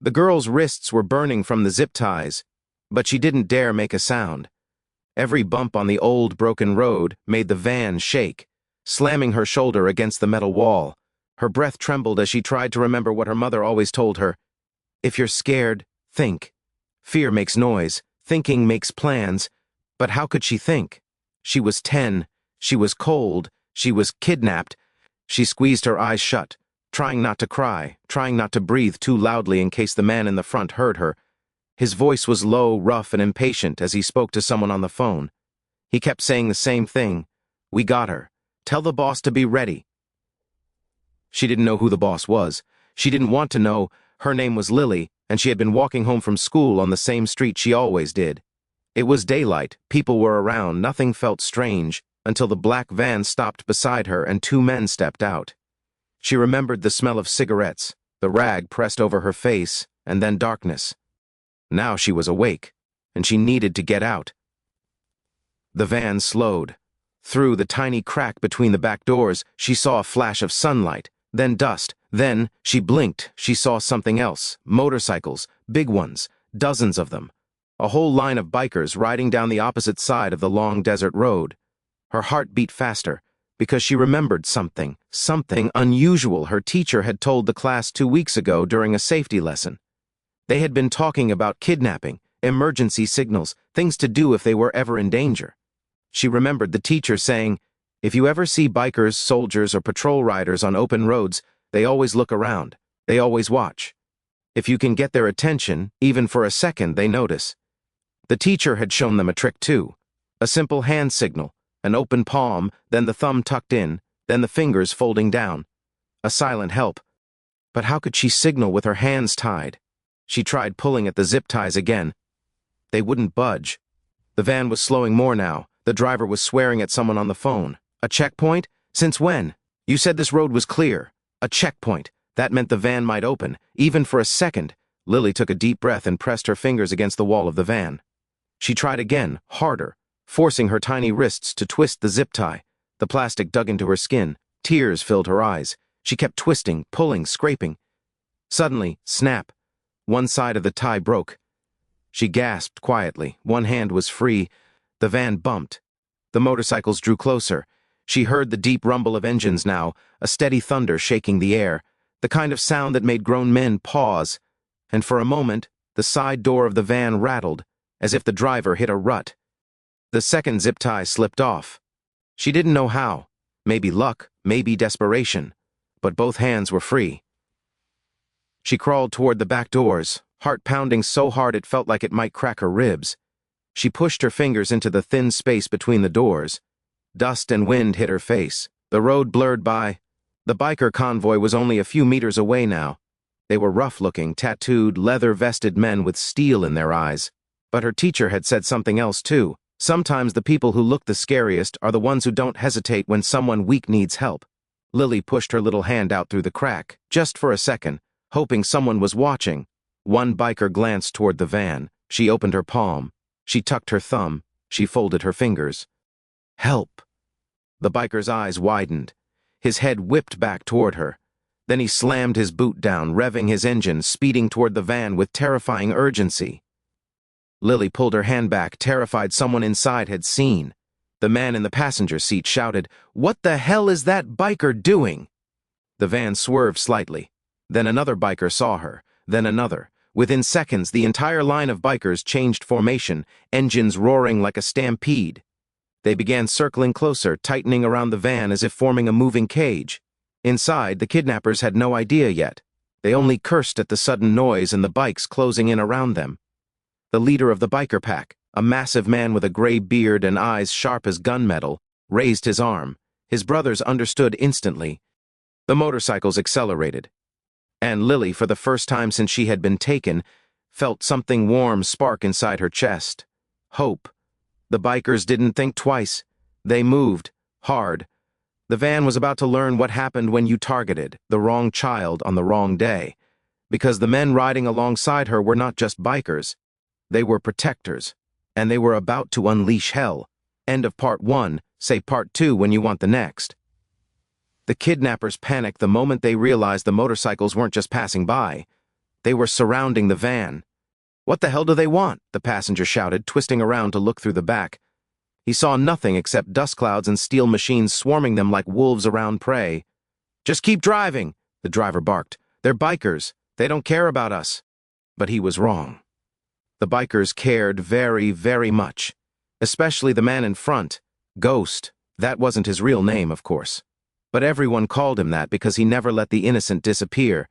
The girl's wrists were burning from the zip ties, but she didn't dare make a sound. Every bump on the old, broken road made the van shake, slamming her shoulder against the metal wall. Her breath trembled as she tried to remember what her mother always told her. If you're scared, think. Fear makes noise, thinking makes plans. But how could she think? She was 10, she was cold, she was kidnapped. She squeezed her eyes shut, trying not to cry, trying not to breathe too loudly in case the man in the front heard her. His voice was low, rough, and impatient as he spoke to someone on the phone. He kept saying the same thing. We got her. Tell the boss to be ready. She didn't know who the boss was. She didn't want to know. Her name was Lily, and she had been walking home from school on the same street she always did. It was daylight, people were around, nothing felt strange, until the black van stopped beside her and 2 men stepped out. She remembered the smell of cigarettes, the rag pressed over her face, and then darkness. Now she was awake, and she needed to get out. The van slowed. Through the tiny crack between the back doors, she saw a flash of sunlight, then dust. Then she blinked. She saw something else. Motorcycles, big ones, dozens of them. A whole line of bikers riding down the opposite side of the long desert road. Her heart beat faster, because she remembered something unusual her teacher had told the class 2 weeks ago during a safety lesson. They had been talking about kidnapping, emergency signals, things to do if they were ever in danger. She remembered the teacher saying, if you ever see bikers, soldiers, or patrol riders on open roads, they always look around. They always watch. If you can get their attention, even for a second, they notice. The teacher had shown them a trick too. A simple hand signal, an open palm, then the thumb tucked in, then the fingers folding down. A silent help. But how could she signal with her hands tied? She tried pulling at the zip ties again. They wouldn't budge. The van was slowing more now. The driver was swearing at someone on the phone. A checkpoint? Since when? You said this road was clear. A checkpoint. That meant the van might open, even for a second. Lily took a deep breath and pressed her fingers against the wall of the van. She tried again, harder, forcing her tiny wrists to twist the zip tie. The plastic dug into her skin. Tears filled her eyes. She kept twisting, pulling, scraping. Suddenly, snap. One side of the tie broke. She gasped quietly. One hand was free. The van bumped. The motorcycles drew closer. She heard the deep rumble of engines now, a steady thunder shaking the air, the kind of sound that made grown men pause. And for a moment, the side door of the van rattled, as if the driver hit a rut. The second zip tie slipped off. She didn't know how. Maybe luck, maybe desperation. But both hands were free. She crawled toward the back doors, heart pounding so hard it felt like it might crack her ribs. She pushed her fingers into the thin space between the doors. Dust and wind hit her face. The road blurred by. The biker convoy was only a few meters away now. They were rough-looking, tattooed, leather-vested men with steel in their eyes. But her teacher had said something else too. Sometimes the people who look the scariest are the ones who don't hesitate when someone weak needs help. Lily pushed her little hand out through the crack, just for a second, hoping someone was watching. One biker glanced toward the van. She opened her palm. She tucked her thumb. She folded her fingers. Help. The biker's eyes widened. His head whipped back toward her. Then he slammed his boot down, revving his engine, speeding toward the van with terrifying urgency. Lily pulled her hand back, terrified someone inside had seen. The man in the passenger seat shouted, "What the hell is that biker doing?" The van swerved slightly. Then another biker saw her, then another. Within seconds, the entire line of bikers changed formation, engines roaring like a stampede. They began circling closer, tightening around the van as if forming a moving cage. Inside, the kidnappers had no idea yet. They only cursed at the sudden noise and the bikes closing in around them. The leader of the biker pack, a massive man with a gray beard and eyes sharp as gunmetal, raised his arm. His brothers understood instantly. The motorcycles accelerated. And Lily, for the first time since she had been taken, felt something warm spark inside her chest. Hope. The bikers didn't think twice. They moved, hard. The van was about to learn what happened when you targeted the wrong child on the wrong day. Because the men riding alongside her were not just bikers. They were protectors. And they were about to unleash hell. End of part 1, say part 2 when you want the next. The kidnappers panicked the moment they realized the motorcycles weren't just passing by. They were surrounding the van. "What the hell do they want?" the passenger shouted, twisting around to look through the back. He saw nothing except dust clouds and steel machines swarming them like wolves around prey. "Just keep driving," the driver barked. "They're bikers. They don't care about us." But he was wrong. The bikers cared very, very much. Especially the man in front, Ghost. That wasn't his real name, of course. But everyone called him that because he never let the innocent disappear.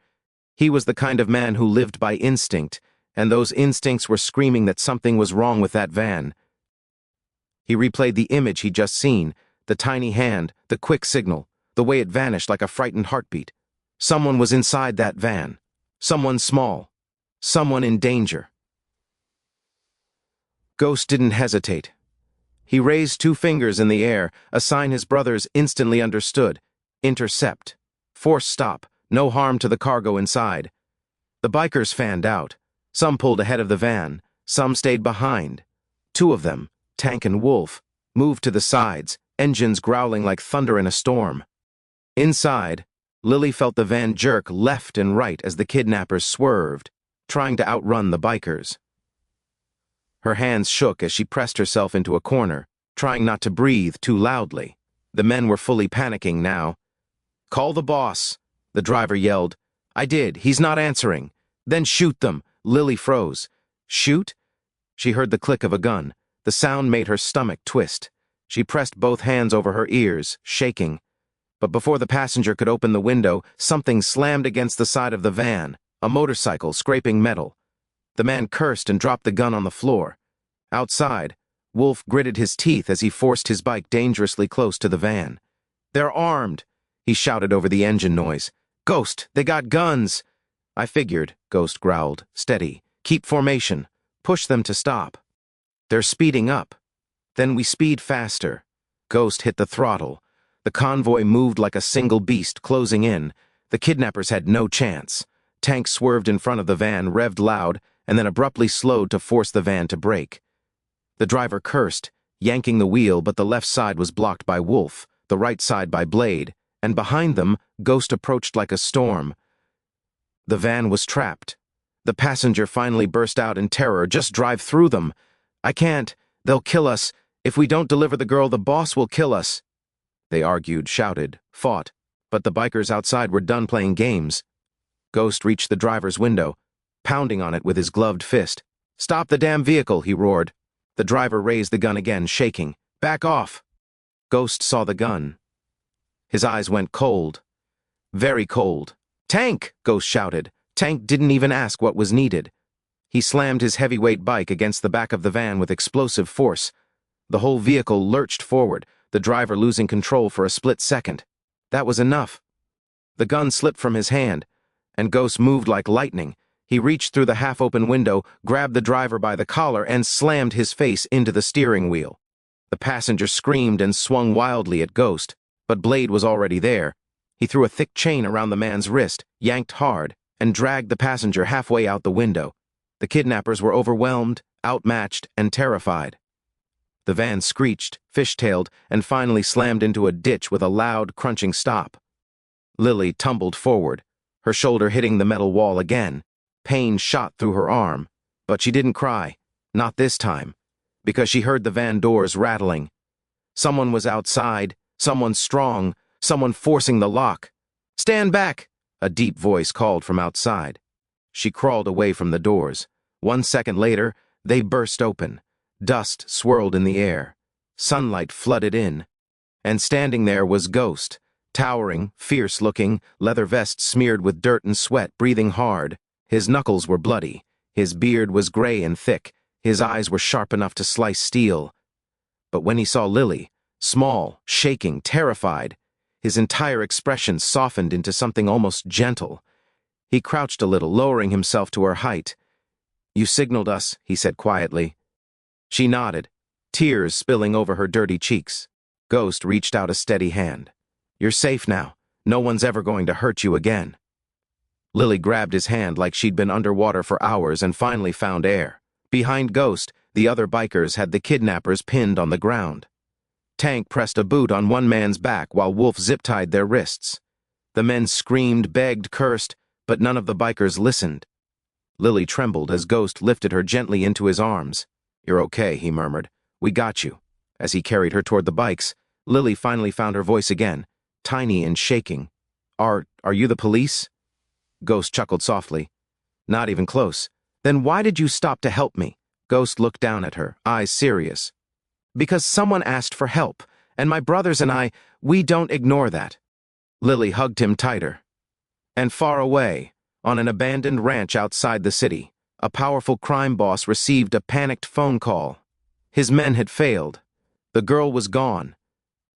He was the kind of man who lived by instinct, and those instincts were screaming that something was wrong with that van. He replayed the image he'd just seen, the tiny hand, the quick signal, the way it vanished like a frightened heartbeat. Someone was inside that van. Someone small. Someone in danger. Ghost didn't hesitate. He raised 2 fingers in the air, a sign his brothers instantly understood. Intercept. Force stop. No harm to the cargo inside. The bikers fanned out. Some pulled ahead of the van. Some stayed behind. 2 of them, Tank and Wolf, moved to the sides, engines growling like thunder in a storm. Inside, Lily felt the van jerk left and right as the kidnappers swerved, trying to outrun the bikers. Her hands shook as she pressed herself into a corner, trying not to breathe too loudly. The men were fully panicking now. "Call the boss," the driver yelled. "I did. He's not answering." "Then shoot them." Lily froze. "Shoot?" She heard the click of a gun. The sound made her stomach twist. She pressed both hands over her ears, shaking. But before the passenger could open the window, something slammed against the side of the van, a motorcycle scraping metal. The man cursed and dropped the gun on the floor. Outside, Wolf gritted his teeth as he forced his bike dangerously close to the van. "They're armed," he shouted over the engine noise. "Ghost, they got guns." "I figured," Ghost growled. "Steady. Keep formation. Push them to stop." "They're speeding up." "Then we speed faster." Ghost hit the throttle. The convoy moved like a single beast, closing in. The kidnappers had no chance. Tank swerved in front of the van, revved loud, and then abruptly slowed to force the van to brake. The driver cursed, yanking the wheel, but the left side was blocked by Wolf, the right side by Blade, and behind them, Ghost approached like a storm. The van was trapped. The passenger finally burst out in terror. "Just drive through them." "I can't. They'll kill us. If we don't deliver the girl, the boss will kill us." They argued, shouted, fought, but the bikers outside were done playing games. Ghost reached the driver's window, pounding on it with his gloved fist. "Stop the damn vehicle," he roared. The driver raised the gun again, shaking. "Back off." Ghost saw the gun. His eyes went cold. Very cold. "Tank!" Ghost shouted. Tank didn't even ask what was needed. He slammed his heavyweight bike against the back of the van with explosive force. The whole vehicle lurched forward, the driver losing control for a split second. That was enough. The gun slipped from his hand, and Ghost moved like lightning. He reached through the half-open window, grabbed the driver by the collar, and slammed his face into the steering wheel. The passenger screamed and swung wildly at Ghost, but Blade was already there. He threw a thick chain around the man's wrist, yanked hard, and dragged the passenger halfway out the window. The kidnappers were overwhelmed, outmatched, and terrified. The van screeched, fishtailed, and finally slammed into a ditch with a loud, crunching stop. Lily tumbled forward, her shoulder hitting the metal wall again. Pain shot through her arm, but she didn't cry. Not this time, because she heard the van doors rattling. Someone was outside, someone strong, someone forcing the lock. "Stand back!" a deep voice called from outside. She crawled away from the doors. 1 second later, they burst open. Dust swirled in the air. Sunlight flooded in. And standing there was Ghost, towering, fierce-looking, leather vest smeared with dirt and sweat, breathing hard. His knuckles were bloody. His beard was gray and thick. His eyes were sharp enough to slice steel. But when he saw Lily, small, shaking, terrified, his entire expression softened into something almost gentle. He crouched a little, lowering himself to her height. "You signaled us," he said quietly. She nodded, tears spilling over her dirty cheeks. Ghost reached out a steady hand. "You're safe now. No one's ever going to hurt you again." Lily grabbed his hand like she'd been underwater for hours and finally found air. Behind Ghost, the other bikers had the kidnappers pinned on the ground. Tank pressed a boot on one man's back while Wolf zip-tied their wrists. The men screamed, begged, cursed, but none of the bikers listened. Lily trembled as Ghost lifted her gently into his arms. "You're okay," he murmured. "We got you." As he carried her toward the bikes, Lily finally found her voice again, tiny and shaking. Are you the police?" Ghost chuckled softly. "Not even close. Then why did you stop to help me?" Ghost looked down at her, eyes serious. "Because someone asked for help, and my brothers and we don't ignore that." Lily hugged him tighter. And far away, on an abandoned ranch outside the city, a powerful crime boss received a panicked phone call. His men had failed. The girl was gone.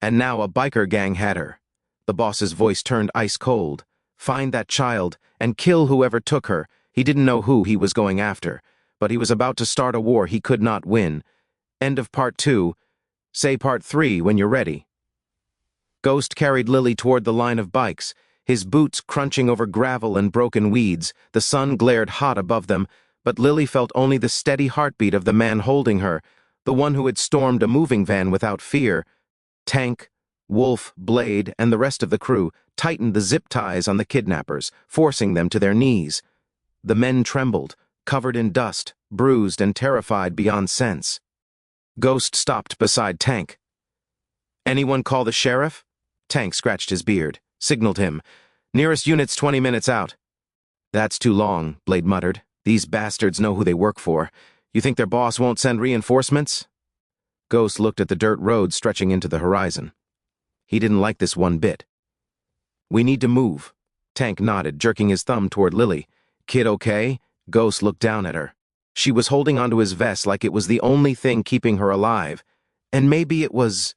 And now a biker gang had her. The boss's voice turned ice cold. Find that child and kill whoever took her. He didn't know who he was going after, but he was about to start a war he could not win. End of part 2. Say part 3 when you're ready. Ghost carried Lily toward the line of bikes, his boots crunching over gravel and broken weeds. The sun glared hot above them, but Lily felt only the steady heartbeat of the man holding her, the one who had stormed a moving van without fear. Tank, Wolf, Blade, and the rest of the crew tightened the zip ties on the kidnappers, forcing them to their knees. The men trembled, covered in dust, bruised and terrified beyond sense. Ghost stopped beside Tank. "Anyone call the sheriff?" Tank scratched his beard, signaled him. "Nearest unit's 20 minutes out." "That's too long," Blade muttered. "These bastards know who they work for. You think their boss won't send reinforcements?" Ghost looked at the dirt road stretching into the horizon. He didn't like this one bit. "We need to move." Tank nodded, jerking his thumb toward Lily. "Kid okay?" Ghost looked down at her. She was holding onto his vest like it was the only thing keeping her alive. And maybe it was...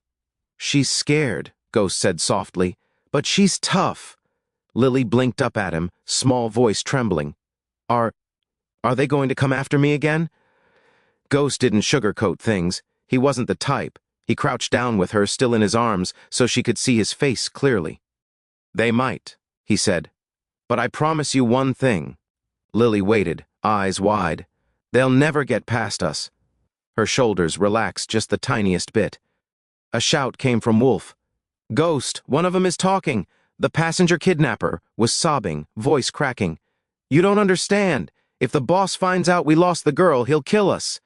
"She's scared," Ghost said softly, "but she's tough." Lily blinked up at him, small voice trembling. Are they going to come after me again?" Ghost didn't sugarcoat things. He wasn't the type. He crouched down with her, still in his arms, so she could see his face clearly. "They might," he said. "But I promise you one thing." Lily waited, eyes wide. "They'll never get past us." Her shoulders relaxed just the tiniest bit. A shout came from Wolf. "Ghost, one of them is talking." The passenger kidnapper was sobbing, voice cracking. "You don't understand. If the boss finds out we lost the girl, he'll kill us.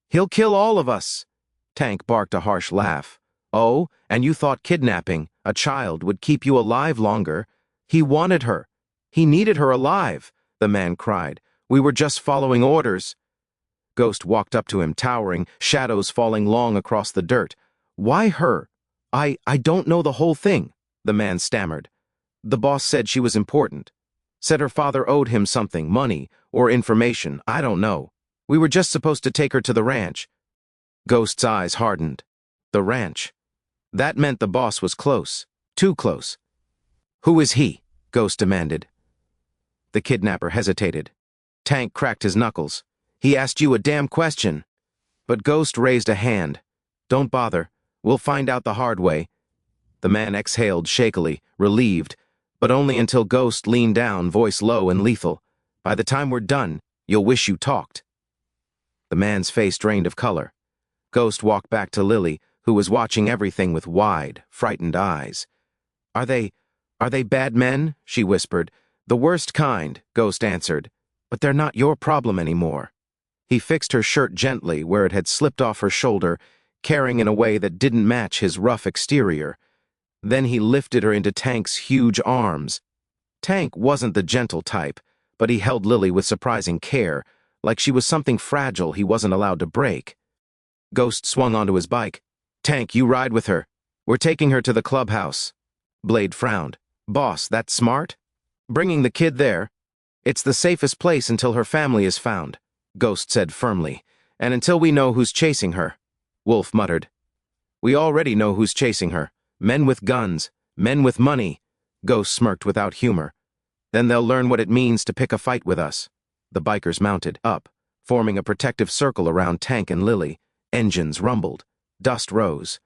He'll kill all of us." Tank barked a harsh laugh. "Oh, and you thought kidnapping a child would keep you alive longer? He wanted her. He needed her alive," the man cried. "We were just following orders." Ghost walked up to him, towering, shadows falling long across the dirt. "Why her?" I don't know the whole thing," the man stammered. "The boss said she was important. Said her father owed him something, money, or information, I don't know. We were just supposed to take her to the ranch." Ghost's eyes hardened. The ranch. That meant the boss was close. Too close. "Who is he?" Ghost demanded. The kidnapper hesitated. Tank cracked his knuckles. "He asked you a damn question." But Ghost raised a hand. "Don't bother. We'll find out the hard way." The man exhaled shakily, relieved, but only until Ghost leaned down, voice low and lethal. "By the time we're done, you'll wish you talked." The man's face drained of color. Ghost walked back to Lily, who was watching everything with wide, frightened eyes. Are they bad men?" she whispered. "The worst kind," Ghost answered. "But they're not your problem anymore." He fixed her shirt gently where it had slipped off her shoulder, caring in a way that didn't match his rough exterior. Then he lifted her into Tank's huge arms. Tank wasn't the gentle type, but he held Lily with surprising care, like she was something fragile he wasn't allowed to break. Ghost swung onto his bike. "Tank, you ride with her. We're taking her to the clubhouse." Blade frowned. "Boss, that's smart? Bringing the kid there? It's the safest place until her family is found," Ghost said firmly. "And until we know who's chasing her." Wolf muttered. "We already know who's chasing her. Men with guns, men with money." Ghost smirked without humor. "Then they'll learn what it means to pick a fight with us." The bikers mounted up, forming a protective circle around Tank and Lily. Engines rumbled. Dust rose.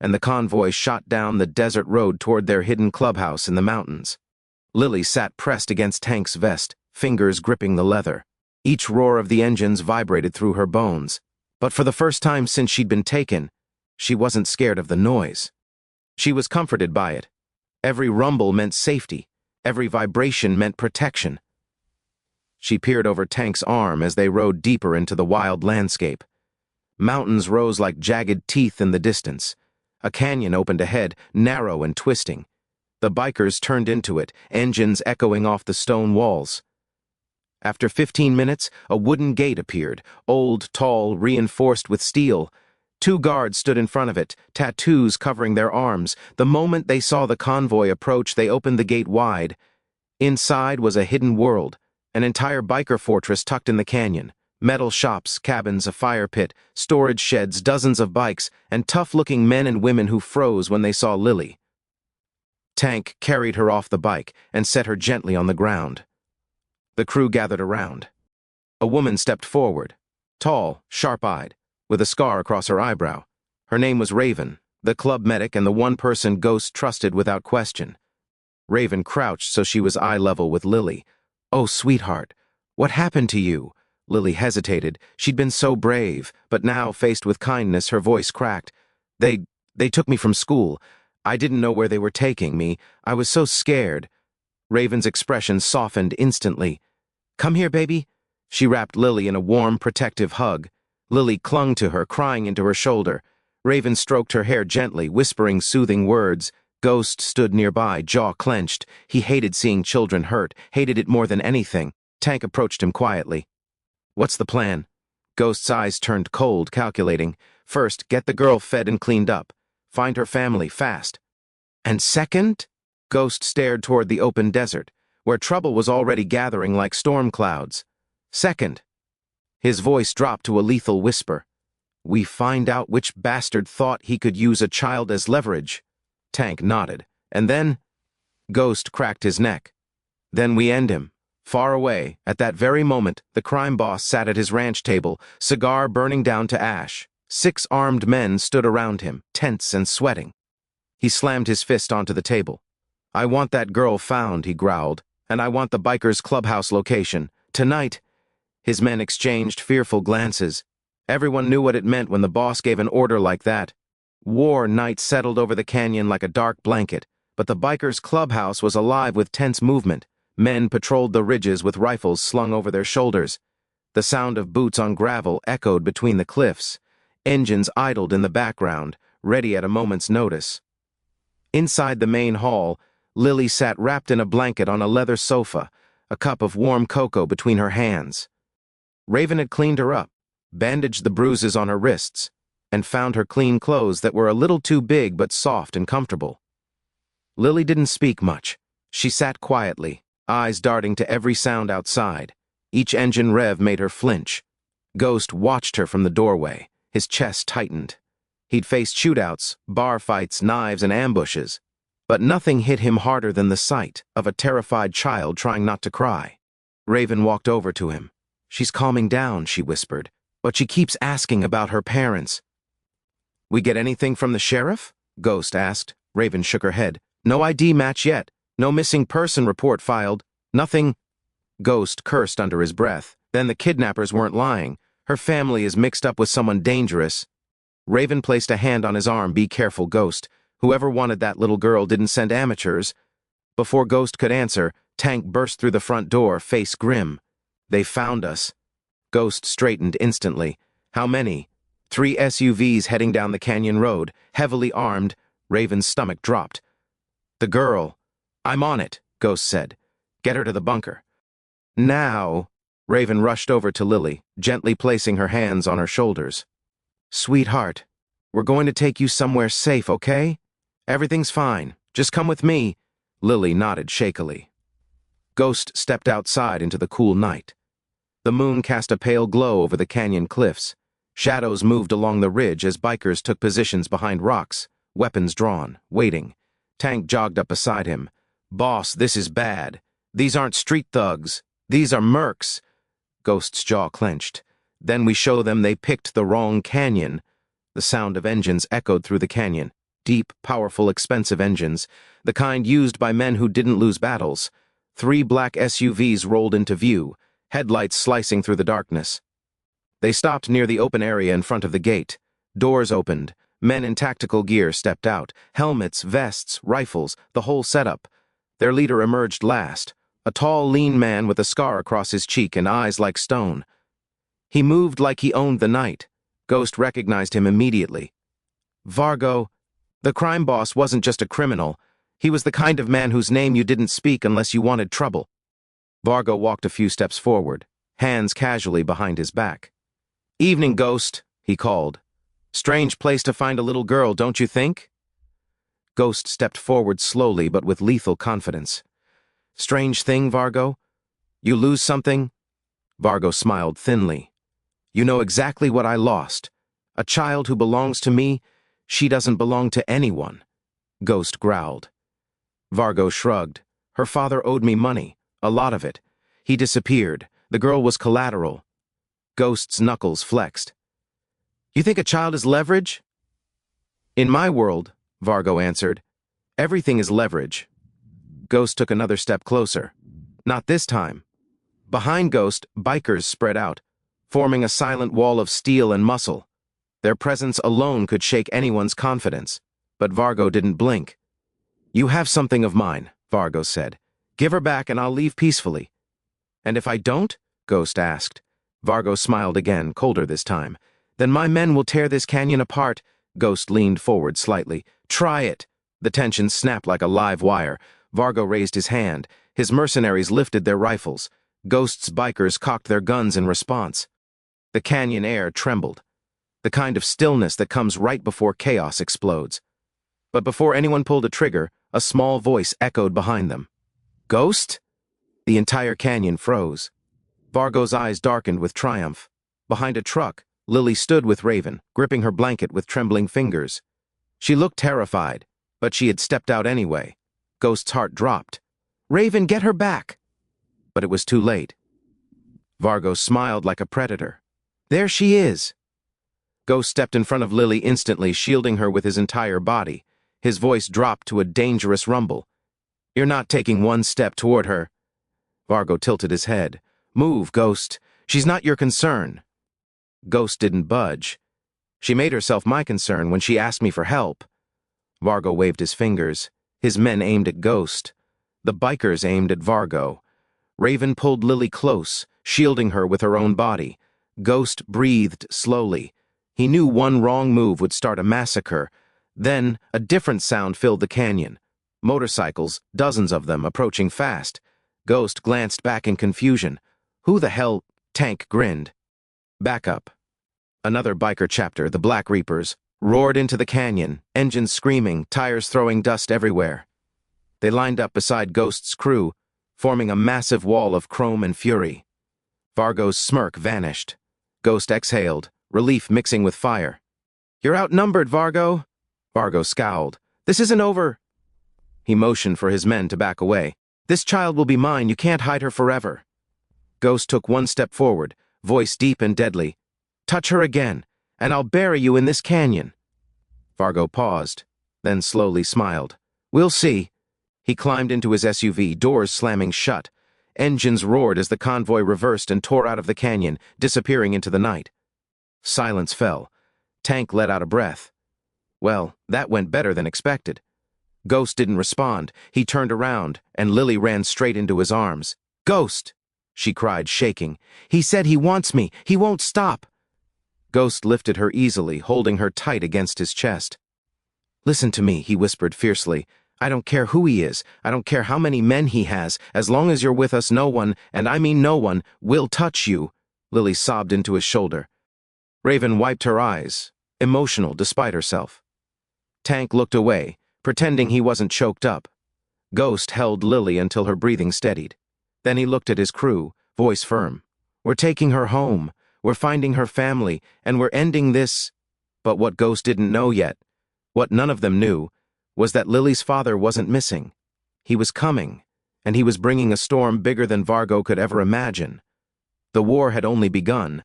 And the convoy shot down the desert road toward their hidden clubhouse in the mountains. Lily sat pressed against Tank's vest, fingers gripping the leather. Each roar of the engines vibrated through her bones. But for the first time since she'd been taken, she wasn't scared of the noise. She was comforted by it. Every rumble meant safety. Every vibration meant protection. She peered over Tank's arm as they rode deeper into the wild landscape. Mountains rose like jagged teeth in the distance. A canyon opened ahead, narrow and twisting. The bikers turned into it, engines echoing off the stone walls. After 15 minutes, a wooden gate appeared, old, tall, reinforced with steel. 2 guards stood in front of it, tattoos covering their arms. The moment they saw the convoy approach, they opened the gate wide. Inside was a hidden world, an entire biker fortress tucked in the canyon. Metal shops, cabins, a fire pit, storage sheds, dozens of bikes, and tough-looking men and women who froze when they saw Lily. Tank carried her off the bike and set her gently on the ground. The crew gathered around. A woman stepped forward, tall, sharp-eyed, with a scar across her eyebrow. Her name was Raven, the club medic and the one person Ghost trusted without question. Raven crouched so she was eye level with Lily. "Oh, sweetheart, what happened to you?" Lily hesitated. She'd been so brave, but now, faced with kindness, her voice cracked. They took me from school. I didn't know where they were taking me. I was so scared." Raven's expression softened instantly. "Come here, baby." She wrapped Lily in a warm, protective hug. Lily clung to her, crying into her shoulder. Raven stroked her hair gently, whispering soothing words. Ghost stood nearby, jaw clenched. He hated seeing children hurt, hated it more than anything. Tank approached him quietly. "What's the plan?" Ghost's eyes turned cold, calculating. "First, get the girl fed and cleaned up. Find her family, fast." "And second?" Ghost stared toward the open desert, where trouble was already gathering like storm clouds. "Second." His voice dropped to a lethal whisper. "We find out which bastard thought he could use a child as leverage." Tank nodded. "And then?" Ghost cracked his neck. "Then we end him." Far away, at that very moment, the crime boss sat at his ranch table, cigar burning down to ash. 6 armed men stood around him, tense and sweating. He slammed his fist onto the table. "I want that girl found," he growled, "and I want the bikers' clubhouse location. Tonight." His men exchanged fearful glances. Everyone knew what it meant when the boss gave an order like that. War night settled over the canyon like a dark blanket, but the bikers' clubhouse was alive with tense movement. Men patrolled the ridges with rifles slung over their shoulders. The sound of boots on gravel echoed between the cliffs. Engines idled in the background, ready at a moment's notice. Inside the main hall, Lily sat wrapped in a blanket on a leather sofa, a cup of warm cocoa between her hands. Raven had cleaned her up, bandaged the bruises on her wrists, and found her clean clothes that were a little too big but soft and comfortable. Lily didn't speak much. She sat quietly, eyes darting to every sound outside. Each engine rev made her flinch. Ghost watched her from the doorway, his chest tightened. He'd faced shootouts, bar fights, knives, and ambushes, but nothing hit him harder than the sight of a terrified child trying not to cry. Raven walked over to him. "She's calming down," she whispered, "but she keeps asking about her parents." "We get anything from the sheriff?" Ghost asked. Raven shook her head. "No ID match yet. No missing person report filed. Nothing." Ghost cursed under his breath. "Then the kidnappers weren't lying. Her family is mixed up with someone dangerous." Raven placed a hand on his arm. "Be careful, Ghost. Whoever wanted that little girl didn't send amateurs." Before Ghost could answer, Tank burst through the front door, face grim. "They found us." Ghost straightened instantly. "How many?" 3 SUVs heading down the canyon road, heavily armed. Raven's stomach dropped. "The girl." "I'm on it," Ghost said. "Get her to the bunker." "Now." Raven rushed over to Lily, gently placing her hands on her shoulders. "Sweetheart, we're going to take you somewhere safe, okay? Everything's fine. Just come with me." Lily nodded shakily. Ghost stepped outside into the cool night. The moon cast a pale glow over the canyon cliffs. Shadows moved along the ridge as bikers took positions behind rocks, weapons drawn, waiting. Tank jogged up beside him. "Boss, this is bad. These aren't street thugs. These are mercs." Ghost's jaw clenched. "Then we show them they picked the wrong canyon." The sound of engines echoed through the canyon. Deep, powerful, expensive engines, the kind used by men who didn't lose battles. 3 black SUVs rolled into view, headlights slicing through the darkness. They stopped near the open area in front of the gate. Doors opened. Men in tactical gear stepped out. Helmets, vests, rifles, the whole setup. Their leader emerged last, a tall, lean man with a scar across his cheek and eyes like stone. He moved like he owned the night. Ghost recognized him immediately. Vargo. The crime boss wasn't just a criminal. He was the kind of man whose name you didn't speak unless you wanted trouble. Vargo walked a few steps forward, hands casually behind his back. "Evening, Ghost," he called. "Strange place to find a little girl, don't you think?" Ghost stepped forward slowly but with lethal confidence. "Strange thing, Vargo? You lose something?" Vargo smiled thinly. "You know exactly what I lost. A child who belongs to me. She doesn't belong to anyone." Ghost growled. Vargo shrugged. "Her father owed me money, a lot of it. He disappeared. The girl was collateral." Ghost's knuckles flexed. "You think a child is leverage?" "In my world," Vargo answered, "everything is leverage." Ghost took another step closer. Not this time. Behind Ghost, bikers spread out, forming a silent wall of steel and muscle. Their presence alone could shake anyone's confidence, but Vargo didn't blink. "You have something of mine," Vargo said. "Give her back and I'll leave peacefully." "And if I don't?" Ghost asked. Vargo smiled again, colder this time. "Then my men will tear this canyon apart." Ghost leaned forward slightly. "Try it." The tension snapped like a live wire. Vargo raised his hand. His mercenaries lifted their rifles. Ghost's bikers cocked their guns in response. The canyon air trembled. The kind of stillness that comes right before chaos explodes. But before anyone pulled a trigger, a small voice echoed behind them. "Ghost?" The entire canyon froze. Vargo's eyes darkened with triumph. Behind a truck, Lily stood with Raven, gripping her blanket with trembling fingers. She looked terrified, but she had stepped out anyway. Ghost's heart dropped. "Raven, get her back!" But it was too late. Vargo smiled like a predator. "There she is!" Ghost stepped in front of Lily instantly, shielding her with his entire body. His voice dropped to a dangerous rumble. "You're not taking one step toward her." Vargo tilted his head. "Move, Ghost. She's not your concern." Ghost didn't budge. "She made herself my concern when she asked me for help." Vargo waved his fingers. His men aimed at Ghost. The bikers aimed at Vargo. Raven pulled Lily close, shielding her with her own body. Ghost breathed slowly. He knew one wrong move would start a massacre. Then, a different sound filled the canyon. Motorcycles, dozens of them, approaching fast. Ghost glanced back in confusion. "Who the hell?" Tank grinned. "Back up." Another biker chapter, the Black Reapers, roared into the canyon, engines screaming, tires throwing dust everywhere. They lined up beside Ghost's crew, forming a massive wall of chrome and fury. Vargo's smirk vanished. Ghost exhaled, relief mixing with fire. "You're outnumbered, Vargo." Vargo scowled. "This isn't over." He motioned for his men to back away. "This child will be mine. You can't hide her forever." Ghost took one step forward, voice deep and deadly. "Touch her again, and I'll bury you in this canyon." Vargo paused, then slowly smiled. "We'll see." He climbed into his SUV, doors slamming shut. Engines roared as the convoy reversed and tore out of the canyon, disappearing into the night. Silence fell. Tank let out a breath. Well, that went better than expected. Ghost didn't respond. He turned around, and Lily ran straight into his arms. "Ghost!" she cried, shaking. "He said he wants me. He won't stop." Ghost lifted her easily, holding her tight against his chest. "Listen to me," he whispered fiercely. "I don't care who he is. I don't care how many men he has. As long as you're with us, no one, and I mean no one, will touch you." Lily sobbed into his shoulder. Raven wiped her eyes, emotional despite herself. Tank looked away, pretending he wasn't choked up. Ghost held Lily until her breathing steadied. Then he looked at his crew, voice firm. "We're taking her home. We're finding her family, and we're ending this." But what Ghost didn't know yet, what none of them knew, was that Lily's father wasn't missing. He was coming, and he was bringing a storm bigger than Vargo could ever imagine. The war had only begun.